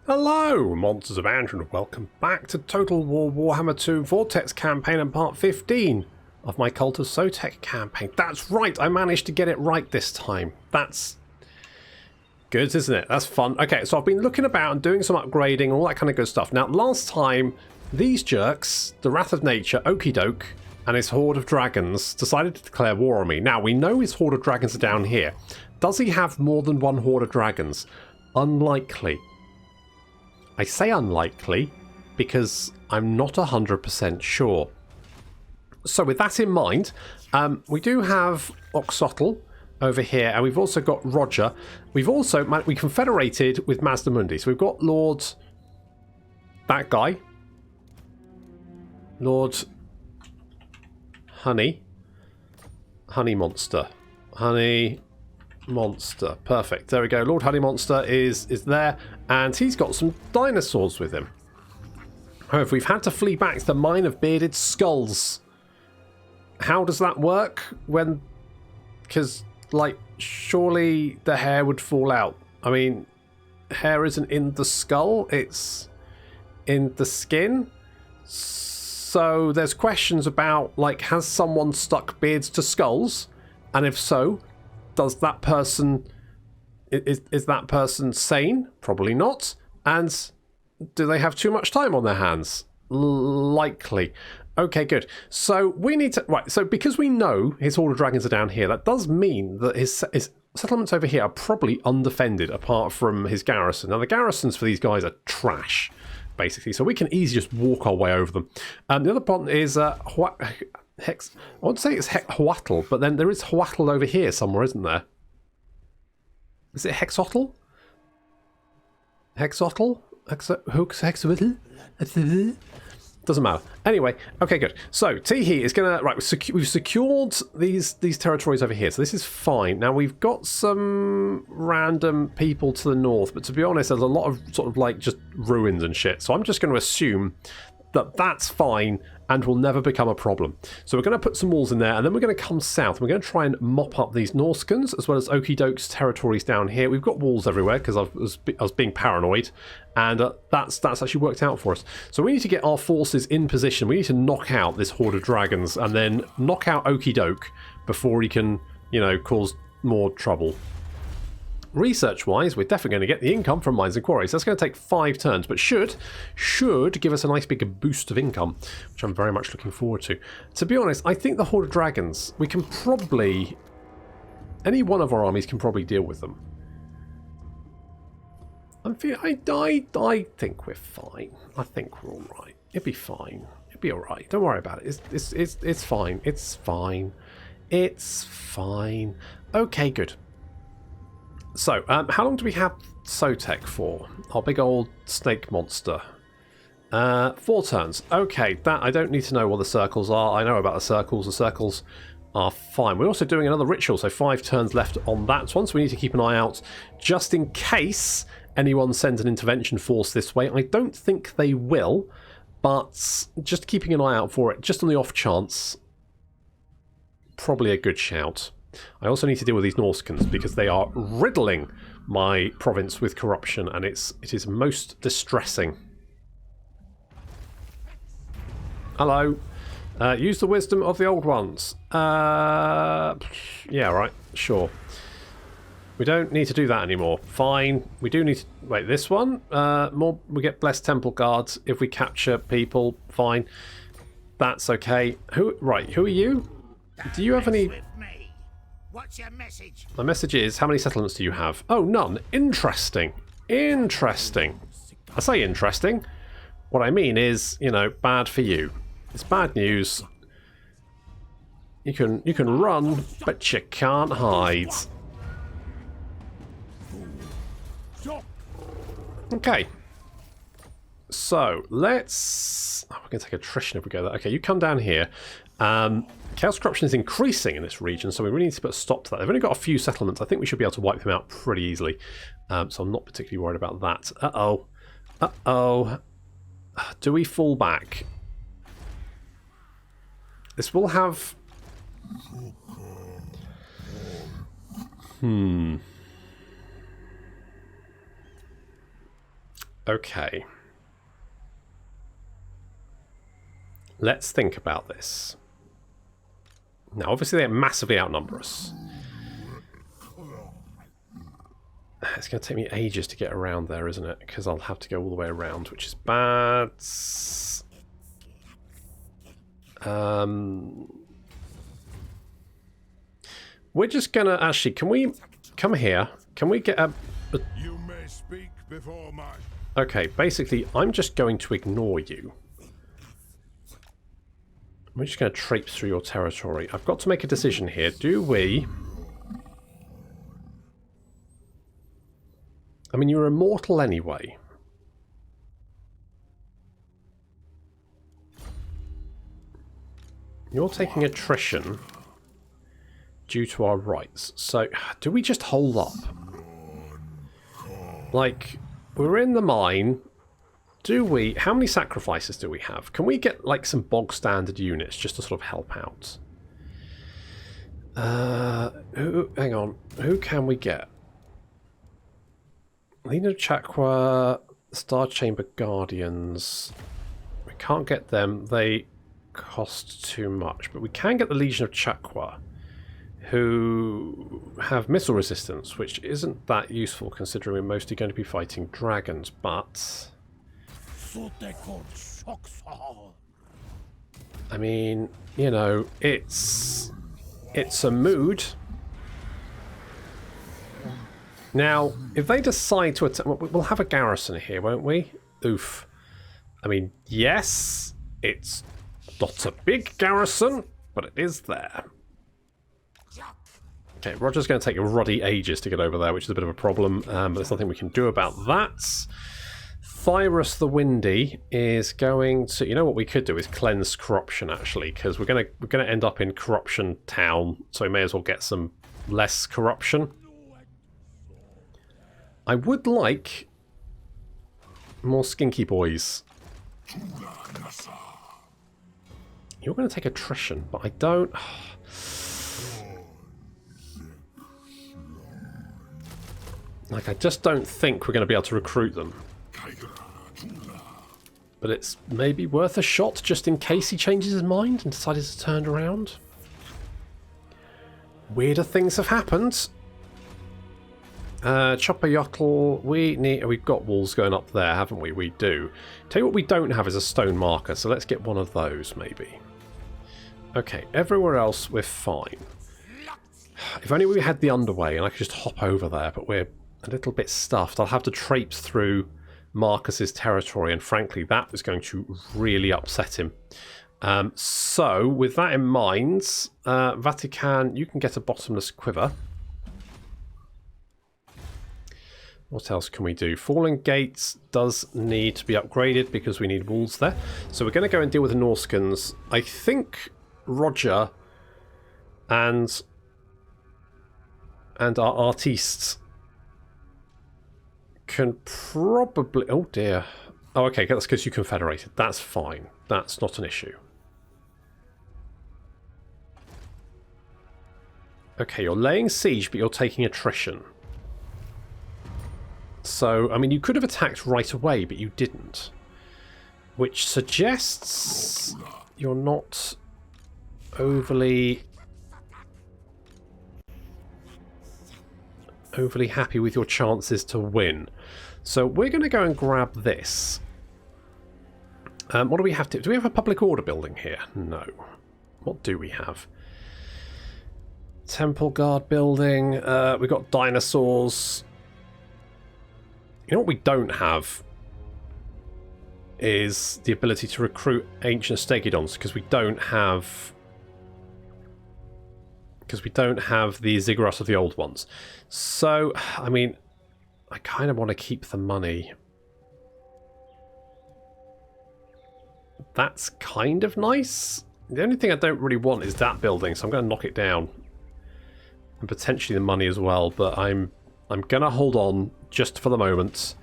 Hello, MonstersAbound, and welcome back to Total War Warhammer 2 Vortex Campaign and Part 15 of my Cult of Sotek Campaign. That's right, I managed to get it right this time. That's good, isn't it? That's fun. Okay, so I've been looking about and doing some upgrading and all that kind of good stuff. Now, last time, these jerks, the Wrath of Nature, Okie Doke, and his horde of dragons decided to declare war on me. Now, we know his horde of dragons are down here. Does he have more than one horde of dragons? Unlikely. I say unlikely because I'm not 100% sure. So with that in mind, we do have Oxotl over here, and we've also got Roger. We've also we confederated with Mazda Mundi. So we've got Lord, that guy, Lord Honey Monster, Honey Monster. Perfect. There we go. Lord Honey Monster is there, and he's got some dinosaurs with him. However, we've had to flee back to the Mine of Bearded Skulls. How does that work? When, because, like, surely the hair would fall out. I mean, hair isn't in the skull, it's in the skin. So there's questions about, like, has someone stuck beards to skulls? And if so, does that person, is that person sane? Probably not. And do they have too much time on their hands? Likely. Okay, good. So we need to, right, so because we know his horde of dragons are down here, that does mean that his settlements over here are probably undefended apart from his garrison. Now the garrisons for these guys are trash, basically, so we can easily just walk our way over them. The other point is Hex. I want to say it's Hwatl, but then there is Hwatl over here somewhere, isn't there? Is it Hexotl? Hexotl? Hexotl? Doesn't matter. Anyway, okay, good. So Tehi is gonna we've secured these territories over here, so this is fine. Now we've got some random people to the north, but to be honest, there's a lot of sort of like just ruins and shit. So I'm just going to assume that that's fine and will never become a problem. So we're going to put some walls in there, and then we're going to come south. And we're going to try and mop up these Norskans, as well as Okie Doke's territories down here. We've got walls everywhere, because I was being paranoid, and that's actually worked out for us. So we need to get our forces in position. We need to knock out this horde of dragons, and then knock out Okie Doke before he can, you know, cause more trouble. Research-wise, we're definitely going to get the income from mines and quarries. That's going to take 5 turns, but should give us a nice big boost of income, which I'm very much looking forward to. To be honest, I think the Horde of Dragons, we can probably... any one of our armies can probably deal with them. I think we're fine. I think we're alright. It'll be fine. It'll be alright. Don't worry about it. It's fine. It's fine. It's fine. Okay, good. So, how long do we have Sotek for? Our big old snake monster. 4 turns. Okay, that I don't need to know what the circles are. I know about the circles. The circles are fine. We're also doing another ritual, so 5 turns left on that one, so we need to keep an eye out just in case anyone sends an intervention force this way. I don't think they will, but just keeping an eye out for it, just on the off chance, probably a good shout. I also need to deal with these Norskans because they are riddling my province with corruption, and it is most distressing. Hello. Use the wisdom of the old ones. Yeah, right. Sure. We don't need to do that anymore. Fine. We do need to... wait, this one? More. We get blessed temple guards if we capture people. Fine. That's okay. Right, who are you? Do you have any... what's your message? My message is, how many settlements do you have? Oh, none. Interesting. Interesting. I say interesting. What I mean is, you know, bad for you. It's bad news. You can run, but you can't hide. Okay. So, let's... oh, we're going to take attrition if we go there. Okay, you come down here. Chaos corruption is increasing in this region, so we really need to put a stop to that. They've only got a few settlements. I think we should be able to wipe them out pretty easily. So I'm not particularly worried about that. Uh-oh. Uh-oh. Do we fall back? This will have... Okay. Let's think about this. Now, obviously, they massively outnumber us. It's going to take me ages to get around there, isn't it? Because I'll have to go all the way around, which is bad. We're just going to... Actually, can we come here? Can we get a... You may speak before my... Okay, basically, I'm just going to ignore you. I'm just going to traipse through your territory. I've got to make a decision here. Do we... I mean, you're immortal anyway. You're taking attrition due to our rights. So, do we just hold up? Like, we're in the mine. Do we... How many sacrifices do we have? Can we get, like, some bog standard units just to sort of help out? Hang on. Who can we get? Legion of Chakra, Star Chamber Guardians. We can't get them. They cost too much. But we can get the Legion of Chakra, who have missile resistance, which isn't that useful considering we're mostly going to be fighting dragons, but... I mean, you know, it's a mood. Now, if they decide to attack... We'll have a garrison here, won't we? Oof. I mean, yes, it's not a big garrison, but it is there. Okay, Roger's going to take a ruddy ages to get over there, which is a bit of a problem, but there's nothing we can do about that. Thyrus the Windy is going to... You know what we could do is cleanse corruption, actually, because we're going to end up in Corruption Town, so we may as well get some less corruption. I would like more skinky boys. You're going to take attrition, but I don't... Like, I just don't think we're going to be able to recruit them. But it's maybe worth a shot just in case he changes his mind and decides to turn around. Weirder things have happened. Chopper Yotl, we've got walls going up there, haven't we? We do. Tell you what we don't have is a stone marker, so let's get one of those, maybe. Okay, everywhere else we're fine. If only we had the underway and I could just hop over there, but we're a little bit stuffed. I'll have to traipse through Marcus's territory, and frankly, that was going to really upset him. So, with that in mind, Vatican, you can get a bottomless quiver. What else can we do? Fallen Gates does need to be upgraded because we need walls there. So we're going to go and deal with the Norskans. I think Roger and our artistes can probably... Oh dear. Oh, okay, that's because you confederated. That's fine. That's not an issue. Okay, you're laying siege, but you're taking attrition. So, I mean, you could have attacked right away, but you didn't. Which suggests you're not overly happy with your chances to win. So we're going to go and grab this. What do we have to... Do we have a public order building here? No. What do we have? Temple Guard building. We've got dinosaurs. You know what we don't have is the ability to recruit ancient Stegidons, because we don't have the Ziggurats of the old ones. So, I mean, I kind of want to keep the money. That's kind of nice. The only thing I don't really want is that building, so I'm going to knock it down. And potentially the money as well, but I'm going to hold on just for the moment.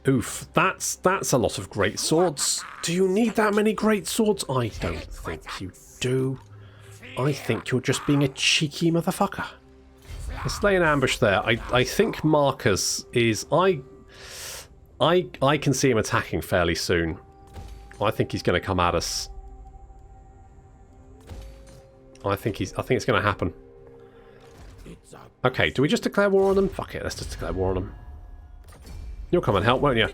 Oof, that's a lot of great swords. Do you need that many great swords? I don't think you do. I think you're just being a cheeky motherfucker. Let's lay an ambush there. I think Marcus is... I can see him attacking fairly soon. I think he's going to come at us. I think it's going to happen. Okay, do we just declare war on them? Fuck it, let's just declare war on them. You'll come and help, won't you?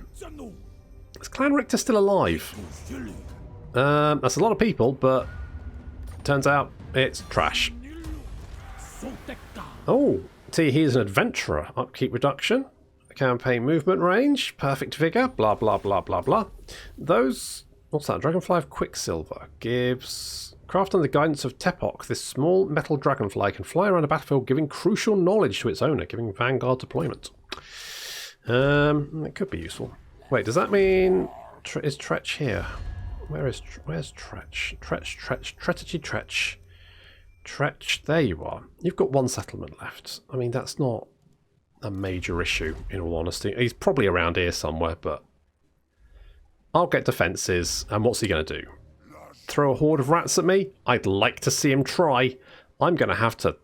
Is Clan Richter still alive? That's a lot of people, but turns out it's trash. Oh, he's an adventurer. Upkeep reduction. Campaign movement range. Perfect vigor. Blah, blah, blah, blah, blah. Those... What's that? Dragonfly of Quicksilver. Gives... Craft under the guidance of Tepok, this small metal dragonfly can fly around a battlefield giving crucial knowledge to its owner, giving vanguard deployment. It could be useful. Wait, does that mean... is Tretch here? Where's Tretch? Tretch. Tretch, there you are. You've got one settlement left. I mean, that's not a major issue, in all honesty. He's probably around here somewhere, but... I'll get defences, and what's he going to do? Throw a horde of rats at me? I'd like to see him try. I'm going to have to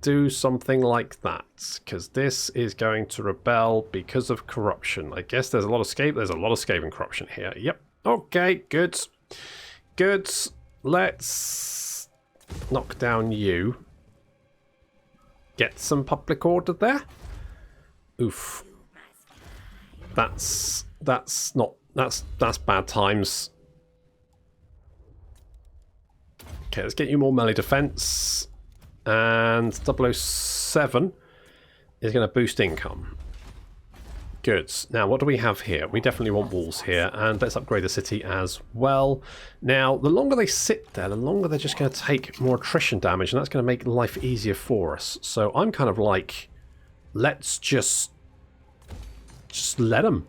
do something like that, because this is going to rebel because of corruption. I guess there's a lot of Skaven corruption here. Yep. Okay, good. Good. Let's knock down you. Get some public order there. Oof. That's bad times. Okay, let's get you more melee defense. And 007 is going to boost income. Good. Now, what do we have here? We definitely want walls here, and let's upgrade the city as well. Now, the longer they sit there, the longer they're just going to take more attrition damage, and that's going to make life easier for us. So I'm kind of like, let's just let them.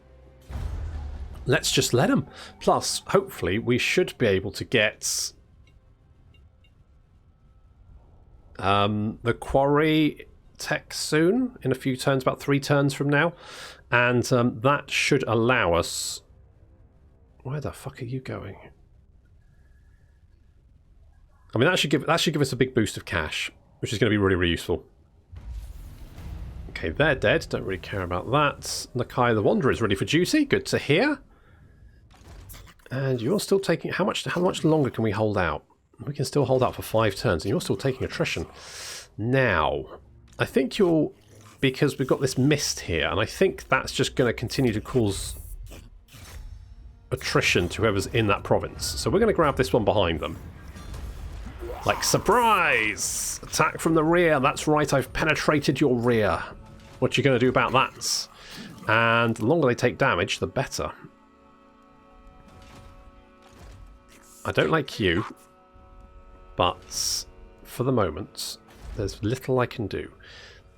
Let's just let them. Plus, hopefully, we should be able to get the quarry tech soon, in a few turns, about 3 turns from now. And that should allow us... Where the fuck are you going? I mean, that should give us a big boost of cash, which is going to be really, really useful. Okay, they're dead. Don't really care about that. Nakai the Wanderer is ready for duty. Good to hear. And you're still taking... How much longer can we hold out? We can still hold out for 5 turns, and you're still taking attrition. Now, I think you'll... Because we've got this mist here, and I think that's just going to continue to cause attrition to whoever's in that province. So we're going to grab this one behind them. Like, surprise! Attack from the rear. That's right, I've penetrated your rear. What you going to do about that? And the longer they take damage, the better. I don't like you, but for the moment, there's little I can do.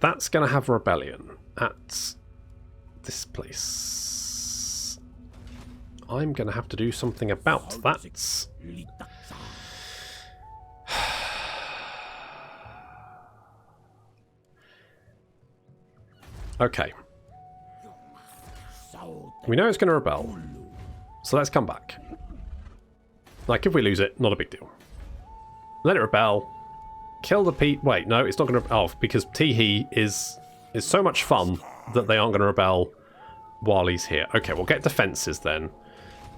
That's going to have rebellion at this place. I'm going to have to do something about that. Okay. We know it's going to rebel, so let's come back. Like, if we lose it, not a big deal. Let it rebel. Kill the Pete. Wait, no, it's not going to... Oh, because Tehe is so much fun that they aren't going to rebel while he's here. Okay, we'll get defenses then.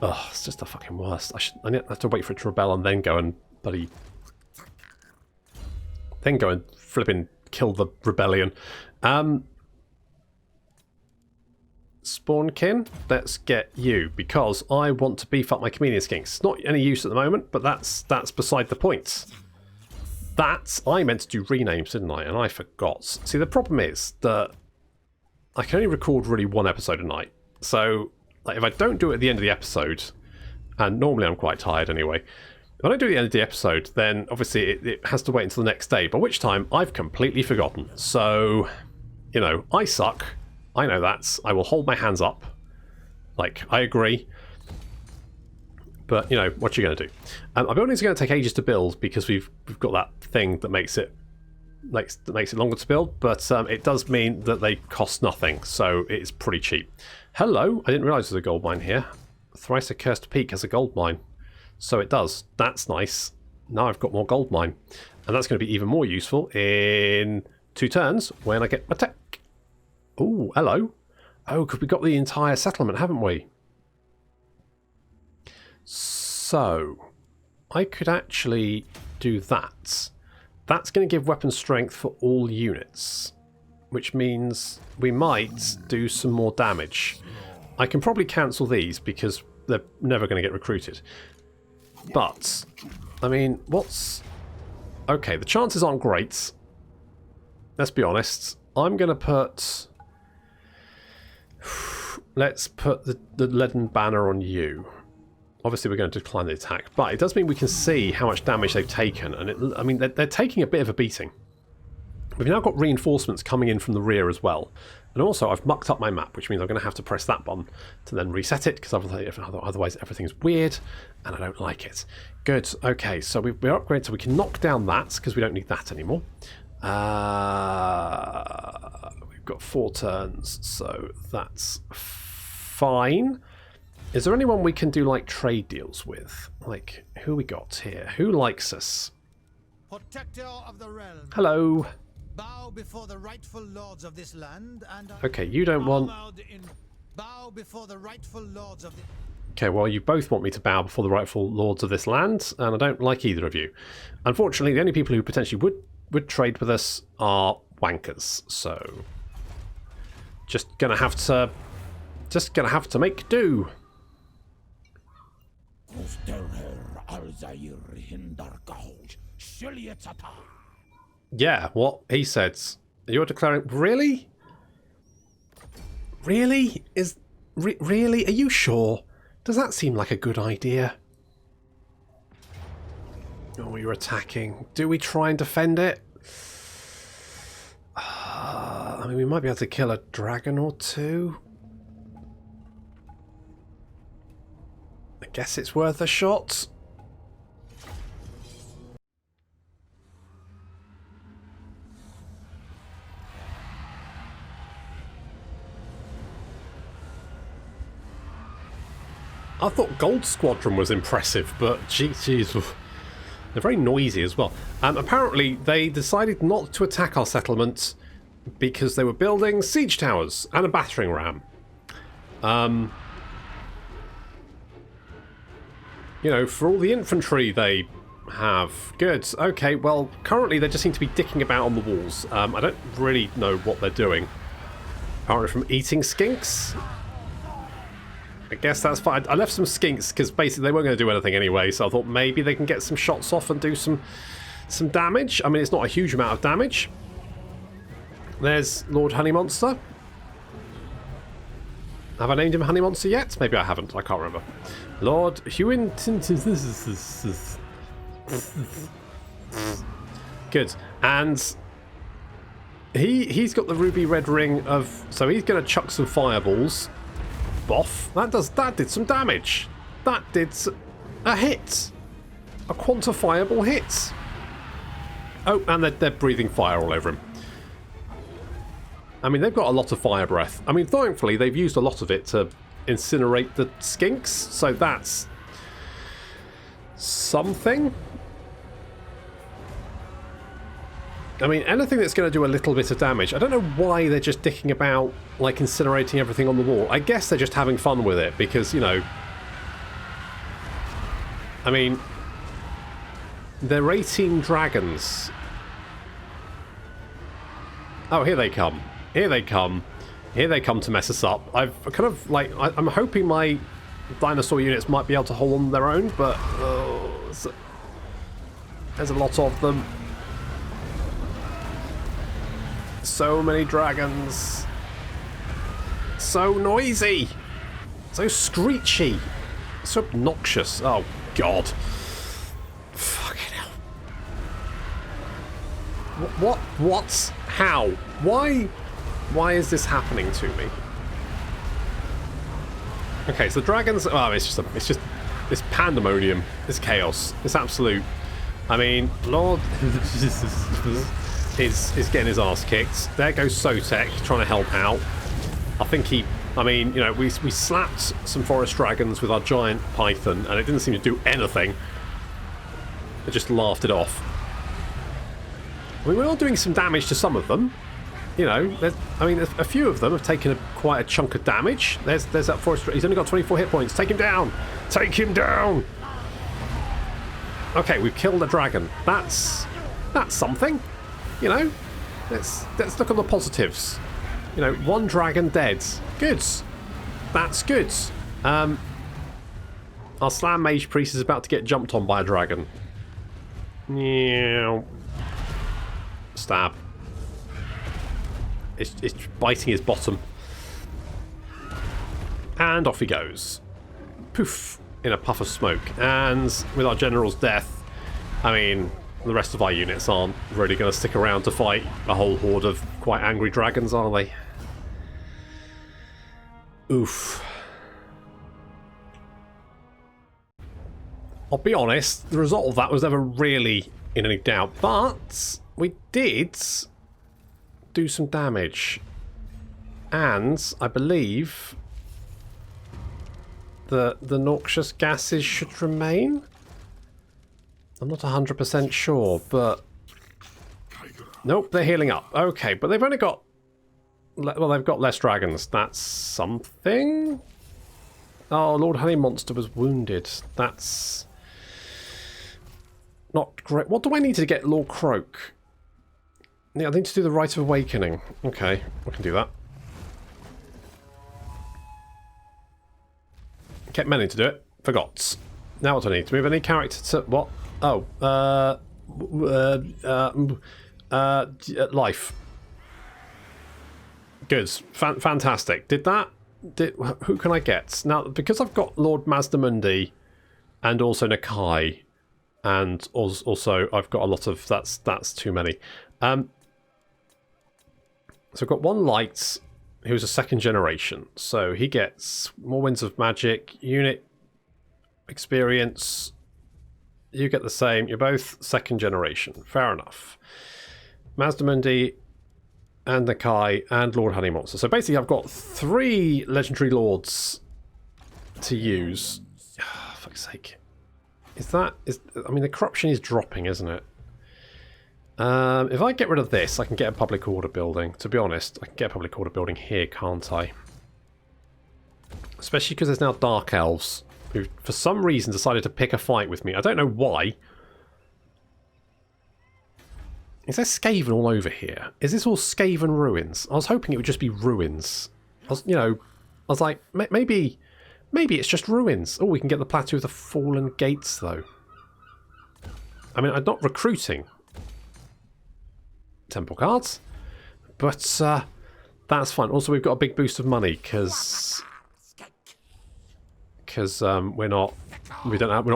Ugh, it's just the fucking worst. I have to wait for it to rebel and then go and bloody... Then go and flipping kill the rebellion. Spawnkin, let's get you, because I want to beef up my chameleon skinks. It's not any use at the moment, but that's beside the point. I meant to do renames, didn't I? And I forgot. See, the problem is that I can only record really 1 episode a night. So, like, if I don't do it at the end of the episode, and normally I'm quite tired anyway, if I don't do it at the end of the episode, then obviously it has to wait until the next day, by which time I've completely forgotten. So, you know, I suck. I know that. I will hold my hands up. Like, I agree. But, you know, what you going to do? Our buildings are going to take ages to build because we've got that thing that makes it longer to build, but it does mean that they cost nothing, so it's pretty cheap. Hello, I didn't realise there's a gold mine here. Thrice Accursed Peak has a gold mine. So it does. That's nice. Now I've got more gold mine. And that's going to be even more useful in 2 turns when I get attack. Oh, hello. Oh, because we got the entire settlement, haven't we? So, I could actually do that. That's going to give weapon strength for all units, which means we might do some more damage. I can probably cancel these because they're never going to get recruited. But, I mean, what's... Okay, the chances aren't great. Let's be honest. I'm going to put... Let's put the leaden banner on you. Obviously, we're going to decline the attack, but it does mean we can see how much damage they've taken. And I mean, they're taking a bit of a beating. We've now got reinforcements coming in from the rear as well. And also, I've mucked up my map, which means I'm going to have to press that button to then reset it, because otherwise everything's weird, and I don't like it. Good. Okay, so we're upgraded, so we can knock down that, because we don't need that anymore. We've got 4 turns, so that's fine. Is there anyone we can do, like, trade deals with? Like, who we got here? Who likes us? Protector of the realm. Hello. Bow before the rightful lords of this land, and okay, you don't want... Bow before the rightful lords of the... Okay, well, you both want me to bow before the rightful lords of this land, and I don't like either of you. Unfortunately, the only people who potentially would trade with us are wankers, so... Just gonna have to make do. Yeah, what he said. You're declaring... Really? Really? Really? Are you sure? Does that seem like a good idea? Oh, you're attacking. Do we try and defend it? I mean, we might be able to kill a dragon or 2. I guess it's worth a shot. I thought Gold Squadron was impressive, but geez, they're very noisy as well. Apparently, they decided not to attack our settlement because they were building siege towers and a battering ram. You know, for all the infantry they have. Good. Okay, well, currently they just seem to be dicking about on the walls. I don't really know what they're doing. Apparently from eating skinks. I guess that's fine. I left some skinks because basically they weren't going to do anything anyway, so I thought maybe they can get some shots off and do some damage. I mean, it's not a huge amount of damage. There's Lord Honey Monster. Have I named him Honey Monster yet? Maybe I haven't. I can't remember. Lord Hewin. Good. And he's got the ruby red ring of... So he's going to chuck some fireballs. Boff. That did some damage. That did a hit. A quantifiable hit. Oh, and they're breathing fire all over him. I mean, they've got a lot of fire breath. I mean, thankfully, they've used a lot of it to incinerate the skinks, so that's something. I mean, anything that's going to do a little bit of damage. I don't know why they're just dicking about, like, incinerating everything on the wall. I guess they're just having fun with it because, you know... I mean... They're 18 dragons. Oh, here they come. Here they come. Here they come to mess us up. I've kind of, like... I'm hoping my dinosaur units might be able to hold on their own, but... there's a lot of them. So many dragons. So noisy. So screechy. So obnoxious. Oh, God. Fucking hell. What? How? Why? Why is this happening to me? Okay, so the dragons... Oh, it's just this pandemonium. This chaos. This absolute... I mean, Lord... is getting his ass kicked. There goes Sotek trying to help out. I think he... I mean, you know, we slapped some forest dragons with our giant python and it didn't seem to do anything. It just laughed it off. I mean, we are doing some damage to some of them. You know, I mean, a few of them have taken quite a chunk of damage. There's that forest. He's only got 24 hit points. Take him down! Take him down! Okay, we've killed a dragon. That's something. You know, let's look at the positives. You know, one dragon dead. Good. That's good. Our Slam Mage Priest is about to get jumped on by a dragon. Yeah. Stab. It's biting his bottom. And off he goes. Poof. In a puff of smoke. And with our general's death, I mean, the rest of our units aren't really going to stick around to fight a whole horde of quite angry dragons, are they? Oof. I'll be honest, the result of that was never really in any doubt, but we did do some damage. And I believe the noxious gases should remain. I'm not 100% sure, but nope, they're healing up. Okay, but they've only got, well, they've got less dragons. That's something. Oh, Lord Honey Monster was wounded. That's not great. What do I need to get Lord Croak? Yeah, I need to do the Rite of Awakening. Okay, I can do that. Kept meaning to do it. Forgot. Now what do I need? To move any character to... What? Oh. Life. Good. Fantastic. Did that... Who can I get? Now, because I've got Lord Mazdamundi and also Nakai, and also I've got a lot of... That's too many. So I've got one light... who's a second generation, so he gets more Winds of Magic, unit experience. You get the same. You're both second generation. Fair enough. Mazdamundi and Nakai and Lord Honey Monster. So basically I've got 3 legendary lords to use. Oh, fuck's sake. I mean, the corruption is dropping, isn't it? If I get rid of this, I can get a public order building. To be honest, I can get a public order building here, can't I? Especially because there's now Dark Elves, who for some reason decided to pick a fight with me. I don't know why. Is there Skaven all over here? Is this all Skaven ruins? I was hoping it would just be ruins. I was like, maybe it's just ruins. Oh, we can get the Plateau of the Fallen Gates, though. I mean, I'm not recruiting temple cards, but that's fine. Also, we've got a big boost of money because we're not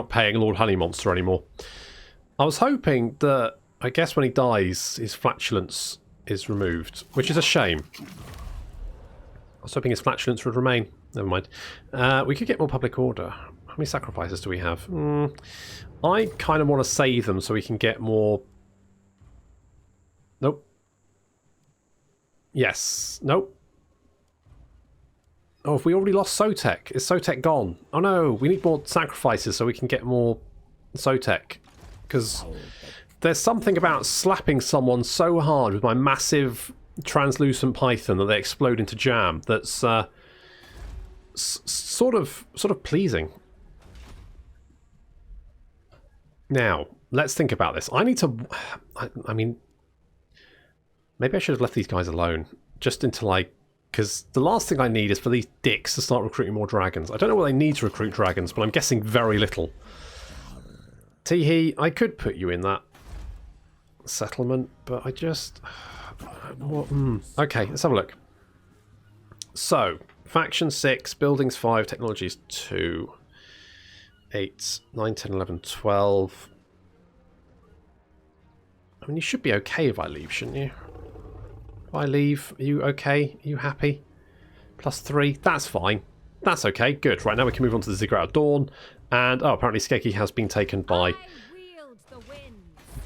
paying Lord Honey Monster anymore. I was hoping that, I guess when he dies, his flatulence is removed, which is a shame. I was hoping his flatulence would remain. Never mind. We could get more public order. How many sacrifices do we have? I kind of want to save them so we can get more. Nope. Yes. Nope. Oh, have we already lost Sotek? Is Sotek gone? Oh no, we need more sacrifices so we can get more Sotek. Because there's something about slapping someone so hard with my massive translucent python that they explode into jam that's sort of pleasing. Now, let's think about this. I need to... I mean... Maybe I should have left these guys alone. Just until I... Because the last thing I need is for these dicks to start recruiting more dragons. I don't know what they need to recruit dragons, but I'm guessing very little. Tehe, I could put you in that settlement, but I just... Okay, let's have a look. So, faction 6, buildings 5, technologies 2, 8, 9, 10, 11, 12. I mean, you should be okay if I leave, shouldn't you? If I leave, are you okay? Are you happy? +3, that's fine. That's okay, good. Right, now we can move on to the Ziggurat of Dawn. And, oh, apparently Skeggy has been taken by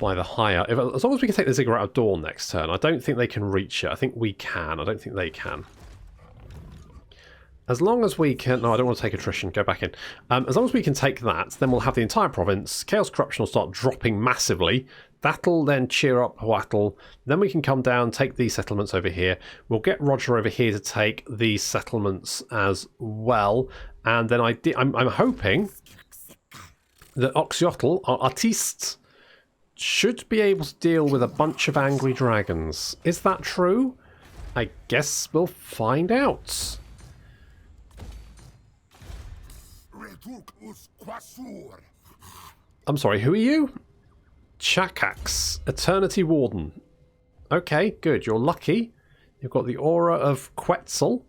the higher. As long as we can take the Ziggurat of Dawn next turn, I don't think they can reach it. I think we can. I don't think they can. As long as we can... No, I don't want to take attrition. Go back in. As long as we can take that, then we'll have the entire province. Chaos Corruption will start dropping massively. That'll then cheer up Wattle. Then we can come down, take these settlements over here. We'll get Roger over here to take these settlements as well. And then I'm hoping that Oxiotl, our artiste, should be able to deal with a bunch of angry dragons. Is that true? I guess we'll find out. I'm sorry, who are you? Chakax, Eternity Warden. Okay, good. You're lucky. You've got the aura of Quetzal.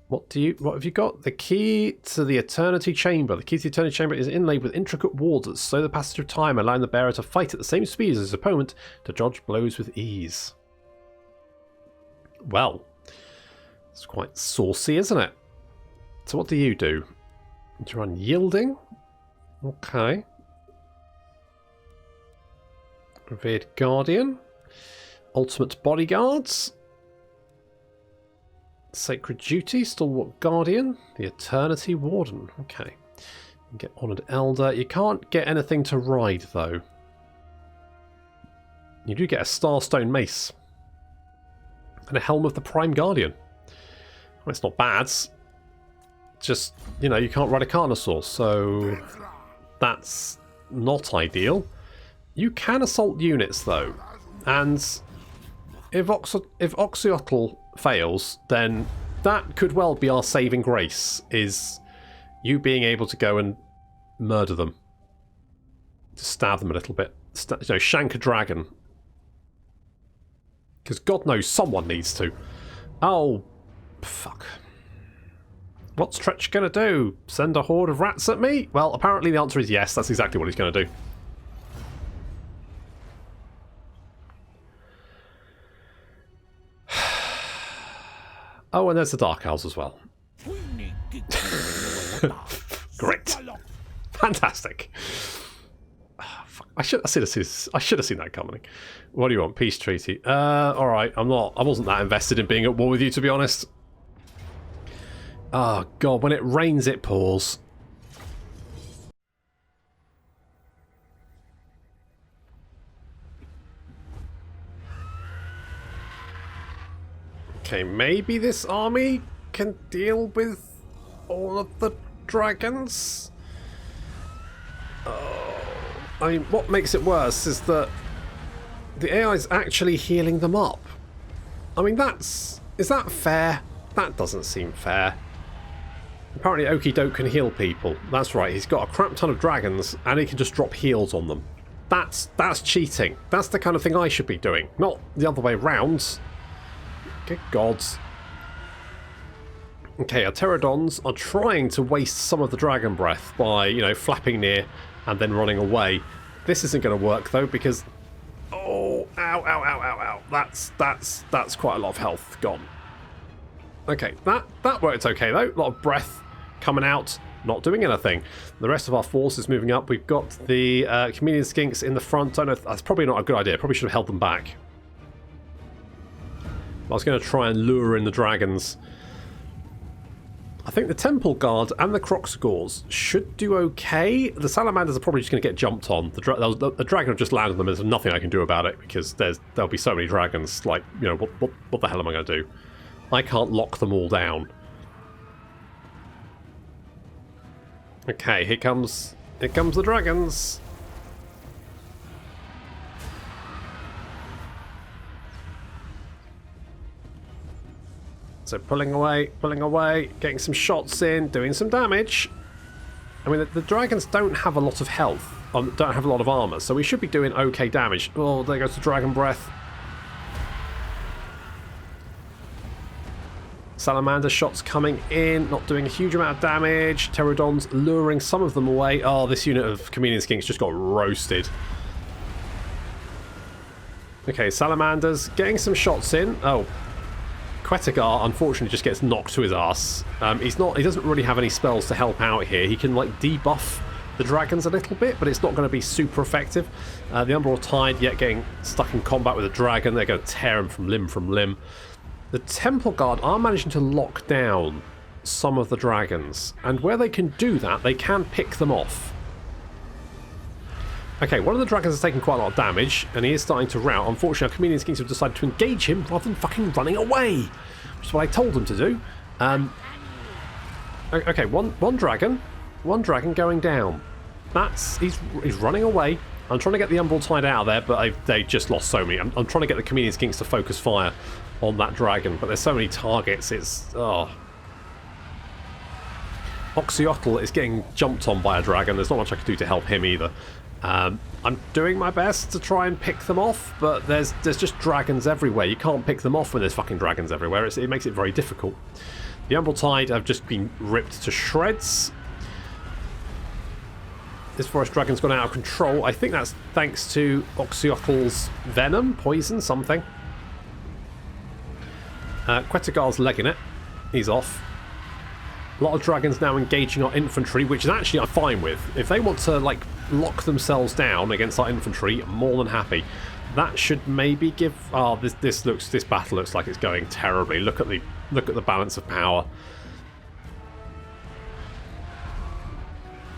What have you got? The key to the Eternity Chamber. The key to the Eternity Chamber is inlaid with intricate wards that slow the passage of time, allowing the bearer to fight at the same speed as his opponent to dodge blows with ease. Well, it's quite saucy, isn't it? So what do? Do you run Yielding? Okay. Revered Guardian. Ultimate Bodyguards. Sacred Duty, Stalwart Guardian, the Eternity Warden. Okay. You get Honoured Elder. You can't get anything to ride, though. You do get a Starstone Mace. And a Helm of the Prime Guardian. Well, it's not bad. Just, you know, you can't ride a Carnosaur, so that's not ideal. You can assault units, though. And if Oxiotl fails, then that could well be our saving grace, is you being able to go and murder them. Just stab them a little bit. Shank a dragon. Because God knows someone needs to. Oh, fuck. What's Tretch going to do? Send a horde of rats at me? Well, apparently the answer is yes. That's exactly what he's going to do. Oh, and there's the Dark Owls as well. Great. Fantastic. Oh, fuck. I should have seen that coming. What do you want? Peace treaty. Alright, I wasn't that invested in being at war with you, to be honest. Oh god, when it rains it pours. Okay, maybe this army can deal with all of the dragons? Oh, I mean, what makes it worse is that the AI is actually healing them up. I mean, is that fair? That doesn't seem fair. Apparently Okie Doke can heal people. That's right, he's got a crap ton of dragons and he can just drop heals on them. That's cheating. That's the kind of thing I should be doing, not the other way round. Good gods. Okay, our pterodons are trying to waste some of the dragon breath by, you know, flapping near and then running away. This isn't going to work though, because oh, ow, ow, ow, ow, ow. That's quite a lot of health gone. Okay, that worked okay though. A lot of breath coming out, not doing anything. The rest of our force is moving up. We've got the chameleon skinks in the front. I know that's probably not a good idea. Probably should have held them back. I was going to try and lure in the dragons. I think the Temple Guard and the Croxgors should do okay. The Salamanders are probably just going to get jumped on. The dragon have just landed them. There's nothing I can do about it because there'll be so many dragons. Like, you know, what the hell am I going to do? I can't lock them all down. Okay, here comes the dragons. So pulling away, getting some shots in, doing some damage. I mean, the dragons don't have a lot of health, don't have a lot of armor, so we should be doing okay damage. Oh, there goes the dragon breath. Salamander shots coming in, not doing a huge amount of damage. Pterodons luring some of them away. Oh, this unit of chameleon skinks just got roasted. Okay, Salamanders getting some shots in. Oh, Quetagar unfortunately just gets knocked to his ass. He doesn't really have any spells to help out here. He can like debuff the dragons a little bit, but it's not going to be super effective. The Umbral Tide yet getting stuck in combat with a dragon. They're going to tear him from limb. The Temple Guard are managing to lock down some of the dragons, and where they can do that, they can pick them off. Okay, one of the dragons has taken quite a lot of damage, and he is starting to rout. Unfortunately, our chameleon skinks have decided to engage him rather than fucking running away, which is what I told them to do. Okay, one dragon going down. He's running away. I'm trying to get the Umbral Tide out of there, but they just lost so many. I'm trying to get the chameleon skinks to focus fire on that dragon, but there's so many targets. Oxyotl is getting jumped on by a dragon. There's not much I can do to help him either. I'm doing my best to try and pick them off, but there's just dragons everywhere. You can't pick them off when there's fucking dragons everywhere. It makes it very difficult. The Umbral Tide have just been ripped to shreds. This forest dragon's gone out of control. I think that's thanks to Oxyotl's venom, poison, something. Quetzalcoatl's legging it. He's off. A lot of dragons now engaging our infantry, which is actually I'm fine with. If they want to like lock themselves down against our infantry, I'm more than happy. That should maybe give. Oh, this battle looks like it's going terribly. Look at the balance of power.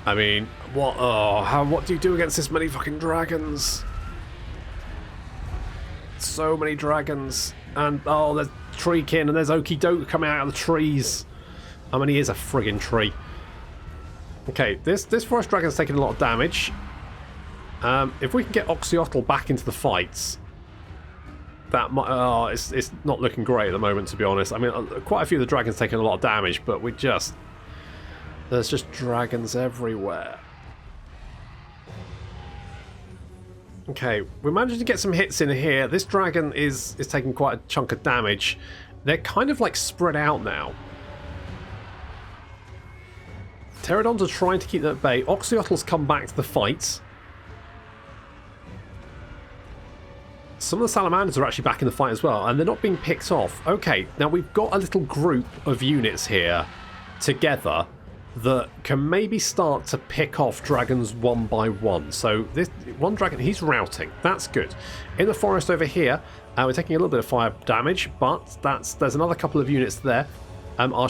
I mean, what do you do against this many fucking dragons? So many dragons, and there's Treekin and there's Okie Doke coming out of the trees. I mean, he is a friggin' tree. Okay, this forest dragon's taking a lot of damage. If we can get Oxyotl back into the fights, that might. It's not looking great at the moment, to be honest. I mean, quite a few of the dragons taking a lot of damage, but there's just dragons everywhere. Okay, we're managing to get some hits in here. This dragon is taking quite a chunk of damage. They're kind of like spread out now. Pterodons are trying to keep them at bay. Oxyotl's come back to the fight. Some of the salamanders are actually back in the fight as well, and they're not being picked off. Okay, now we've got a little group of units here together that can maybe start to pick off dragons one by one. So this one dragon, he's routing. That's good. In the forest over here, we're taking a little bit of fire damage, but there's another couple of units there. Our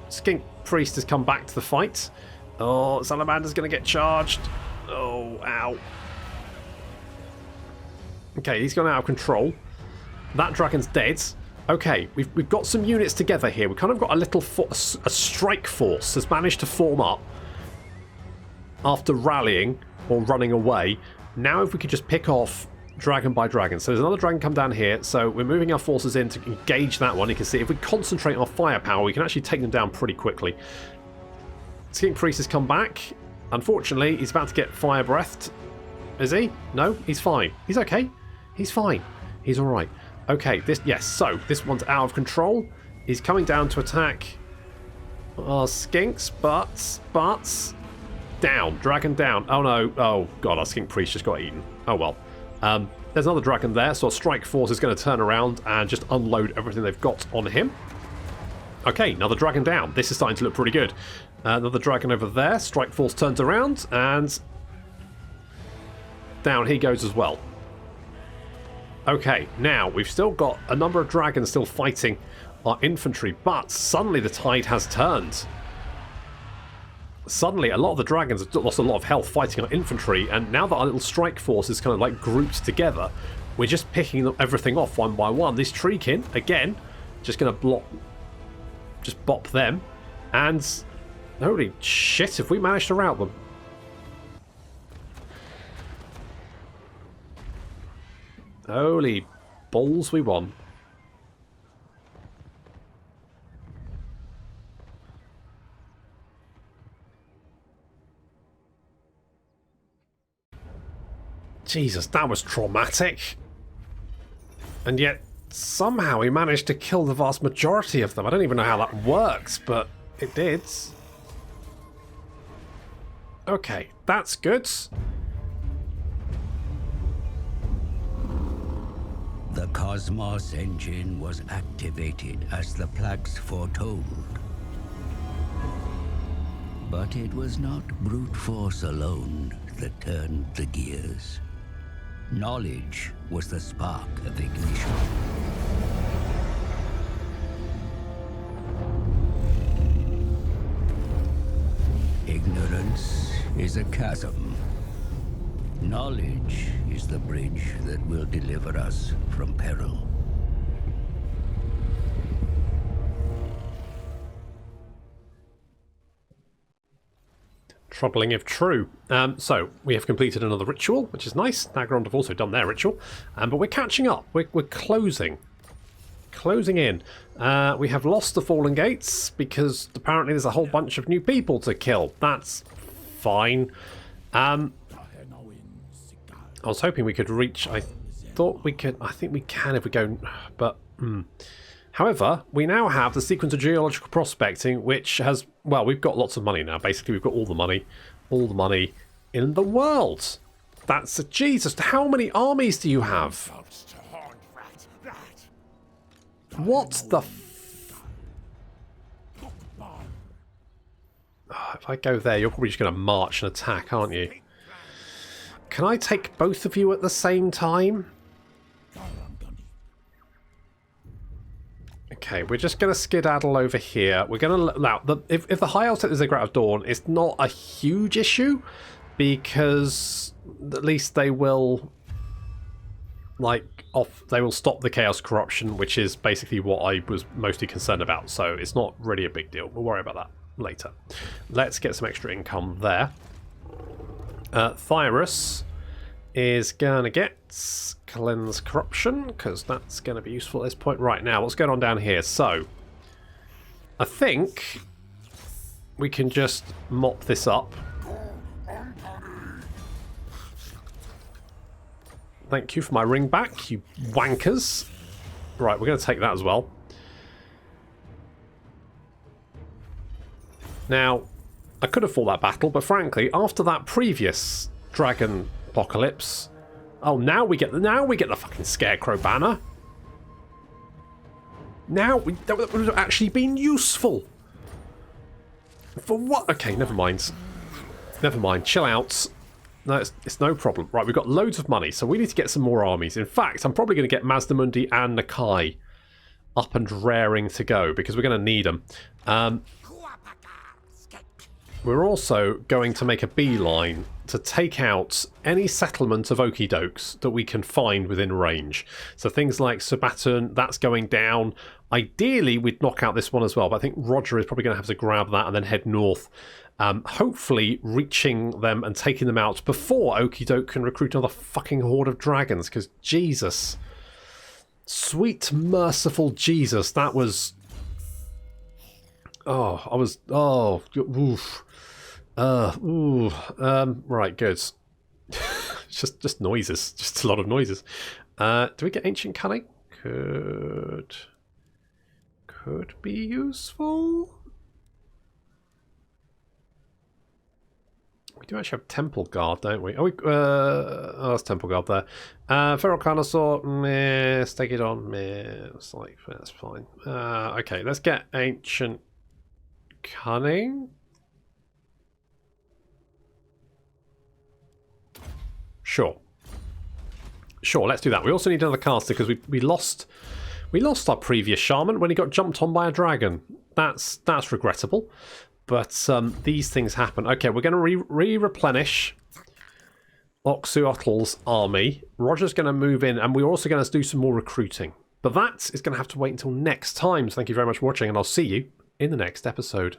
skink priest has come back to the fight. Oh, Salamander's going to get charged. Oh, ow. Okay, he's gone out of control. That dragon's dead. Okay, we've got some units together here. We've kind of got a strike force has managed to form up after rallying or running away. Now if we could just pick off dragon by dragon. So there's another dragon come down here. So we're moving our forces in to engage that one. You can see if we concentrate our firepower, we can actually take them down pretty quickly. Skink Priest has come back. Unfortunately, he's about to get fire breathed. Is he? No, he's fine. He's okay. He's fine. He's all right. Okay, so this one's out of control. He's coming down to attack our skinks, but down. Dragon down. Oh no. Oh god, our skink priest just got eaten. Oh well. There's another dragon there, so our strike force is going to turn around and just unload everything they've got on him. Okay, another dragon down. This is starting to look pretty good. Another dragon over there. Strike force turns around and down he goes as well. Okay, now we've still got a number of dragons still fighting our infantry, but suddenly the tide has turned. Suddenly a lot of the dragons have lost a lot of health fighting our infantry, and now that our little strike force is kind of like grouped together, we're just picking everything off one by one. This Treekin, again, just going to bop them, and holy shit, if we managed to rout them. Holy balls, we won. Jesus, that was traumatic. And yet, somehow we managed to kill the vast majority of them. I don't even know how that works, but it did. Okay, that's good. The Cosmos engine was activated as the plaques foretold. But it was not brute force alone that turned the gears. Knowledge was the spark of ignition. Ignorance is a chasm. Knowledge is the bridge that will deliver us from peril. Troubling if true. So, we have completed another ritual, which is nice. Nagrond have also done their ritual. But we're catching up. We're closing. Closing in. We have lost the Fallen Gates because apparently there's a whole bunch of new people to kill. That's fine. I was hoping we could reach... I thought we could... I think we can if we go... But... However, we now have the sequence of geological prospecting, which has... Well, we've got lots of money now. Basically, we've got all the money in the world. That's a... Jesus, how many armies do you have? What the... If I go there, you're probably just going to march and attack, aren't you? Can I take both of you at the same time? Okay, we're just going to skedaddle over here. We're going to... Now, if the High Elf set the Ziggurat of Dawn, it's not a huge issue, because at least they will... they will stop the Chaos Corruption, which is basically what I was mostly concerned about. So it's not really a big deal. We'll worry about that later. Let's get some extra income there. Thyrus is going to get Cleanse Corruption, because that's going to be useful at this point. Right, now, what's going on down here? So, I think we can just mop this up. Thank you for my ring back, you wankers. Right, we're going to take that as well. Now, I could have fought that battle, but frankly, after that previous dragon apocalypse... Oh, now we get the fucking Scarecrow banner. Now, that would have actually been useful. For what? Okay, never mind. Never mind, chill out. No, it's no problem. Right, we've got loads of money, so we need to get some more armies. In fact, I'm probably going to get Mazdamundi and Nakai up and raring to go, because we're going to need them. We're also going to make a beeline to take out any settlement of Okie Dokes that we can find within range. So things like Sabaton, that's going down. Ideally, we'd knock out this one as well, but I think Roger is probably going to have to grab that and then head north. Hopefully reaching them and taking them out before Okie Doke can recruit another fucking horde of dragons, because Jesus. Sweet, merciful Jesus, that was... Oh, I was... Oh, oof. Right, good. just noises. Just a lot of noises. Do we get Ancient Cunning? Could be useful. We do actually have Temple Guard, don't we? Oh, that's Temple Guard there. Feral Carnosaur, meh. Stake it on, meh. It's like, that's fine. Okay, let's get Ancient Cunning. Sure, let's do that. We also need another caster because we lost our previous shaman when he got jumped on by a dragon. That's regrettable, but these things happen. Okay, we're going to replenish Oxuotl's army. Roger's going to move in, and we're also going to do some more recruiting. But that is going to have to wait until next time. So thank you very much for watching, and I'll see you in the next episode.